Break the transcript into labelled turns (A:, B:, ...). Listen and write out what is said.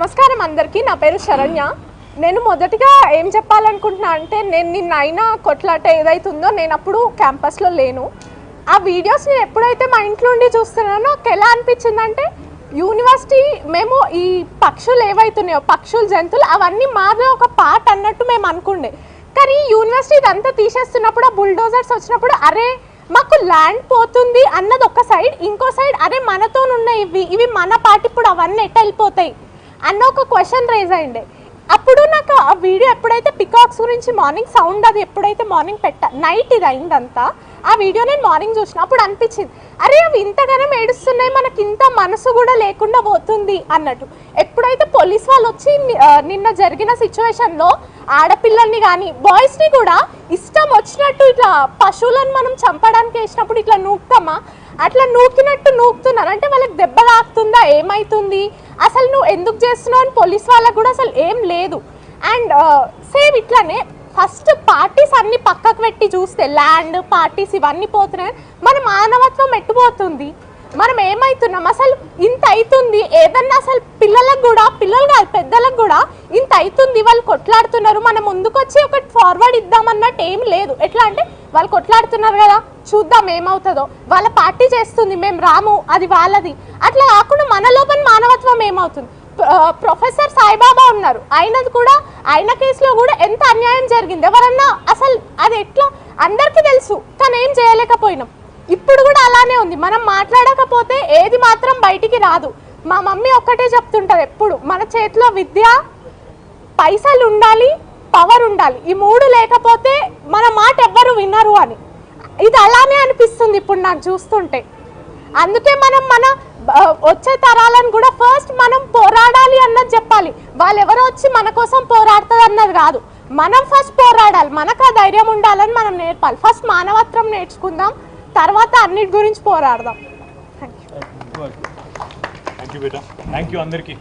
A: నమస్కారం అందరికీ. నా పేరు శరణ్య. నేను మొదటిగా ఏం చెప్పాలనుకుంటున్నా అంటే నేను నిన్న అయినా కొట్లాట ఏదైతుందో నేను అప్పుడు క్యాంపస్లో లేను. ఆ వీడియోస్ నేను ఎప్పుడైతే మా ఇంట్లో ఉండి చూస్తున్నానో నాకు ఎలా అనిపించిందంటే యూనివర్సిటీ మేము ఈ పక్షులు ఏవైతున్నాయో పక్షులు జంతువులు అవన్నీ మాదే ఒక పార్ట్ అన్నట్టు మేము అనుకుండే. కానీ యూనివర్సిటీ ఇదంతా తీసేస్తున్నప్పుడు ఆ బుల్డోజర్స్ వచ్చినప్పుడు అరే మాకు ల్యాండ్ పోతుంది అన్నది ఒక సైడ్, ఇంకో సైడ్ అరే మనతోనున్న ఇవి మన పార్ట్ ఇప్పుడు అవన్నీ ఎట్ట వెళ్ళిపోతాయి అన్న ఒక క్వశ్చన్ రేజ్ అయిండే. అప్పుడు నాకు ఆ వీడియో ఎప్పుడైతే పికాక్స్ గురించి మార్నింగ్ సౌండ్ అది ఎప్పుడైతే మార్నింగ్ నైట్ ఇది అయిందంతా ఆ వీడియో నేను మార్నింగ్ చూసిన అప్పుడు అనిపించింది అరే అవి ఇంతగానం ఏడుస్తున్నాయి మనకి ఇంత మనసు కూడా లేకుండా పోతుంది అన్నట్టు. ఎప్పుడైతే పోలీస్ వాళ్ళు వచ్చి నిన్న జరిగిన సిచ్యువేషన్లో ఆడపిల్లల్ని కానీ బాయ్స్ని కూడా ఇష్టం వచ్చినట్టు ఇట్లా పశువులను మనం చంపడానికి వేసినప్పుడు ఇట్లా నూకుతామా అట్లా నూకినట్టు నూకుతున్నారు. అంటే వాళ్ళకి దెబ్బ తాకుతుందా ఏమవుతుంది అసలు నువ్వు ఎందుకు చేస్తున్నావు అని పోలీస్ వాళ్ళకు కూడా అసలు ఏం లేదు. అండ్ సేమ్ ఇట్లానే ఫస్ట్ పార్టీస్ అన్ని పక్కకు పెట్టి చూస్తే ల్యాండ్ పార్టీస్ ఇవన్నీ పోతున్నాయి మన మానవత్వం ఎట్టుపోతుంది. మనం ఏమవుతున్నాం అసలు ఇంత అవుతుంది ఏదన్నా అసలు పిల్లలకు కూడా పిల్లలు కాదు పెద్దలకు కూడా ఇంత అవుతుంది వాళ్ళు కొట్లాడుతున్నారు మనం ముందుకొచ్చి ఒకటి ఫార్వర్డ్ ఇద్దామన్నట్టు ఏం లేదు. ఎట్లా అంటే వాళ్ళు కొట్లాడుతున్నారు కదా చూద్దాం ఏమవుతుందో, వాళ్ళ పార్టీ చేస్తుంది మేము రాము అది వాళ్ళది, అట్లా కాకుండా మన లోపల మానవత్వం ఏమవుతుంది. ప్రొఫెసర్ సాయిబాబా ఉన్నారు, ఆయనది కూడా ఆయన కేసులో కూడా ఎంత అన్యాయం జరిగింది ఎవరన్నా అసలు అది ఎట్లా అందరికీ తెలుసు కానీ ఏం చేయలేకపోయినాం. ఇప్పుడు కూడా అలానే ఉంది, మనం మాట్లాడకపోతే ఏది మాత్రం బయటికి రాదు. మా మమ్మీ ఒక్కటే చెప్తుంటారు ఎప్పుడు మన చేతిలో విద్య పైసలు ఉండాలి పవర్ ఉండాలి, ఈ మూడు లేకపోతే మన మాట ఎవ్వరు వినరు అని. ఇది అలానే అనిపిస్తుంది ఇప్పుడు నాకు చూస్తుంటే. అందుకే మనం మన వచ్చే తరాలను కూడా ఫస్ట్ మనం పోరాడాలి అన్నది చెప్పాలి. వాళ్ళు ఎవరో వచ్చి మన కోసం పోరాడుతుంది అన్నది కాదు, మనం ఫస్ట్ పోరాడాలి, మనకు ఆ ధైర్యం ఉండాలని మనం నేర్పాలి. ఫస్ట్ మానవత్వం నేర్చుకుందాం, తర్వాత అన్నిటి గురించి పోరాడదాం. Thank you.
B: Thank you beta, thank you అందరికీ.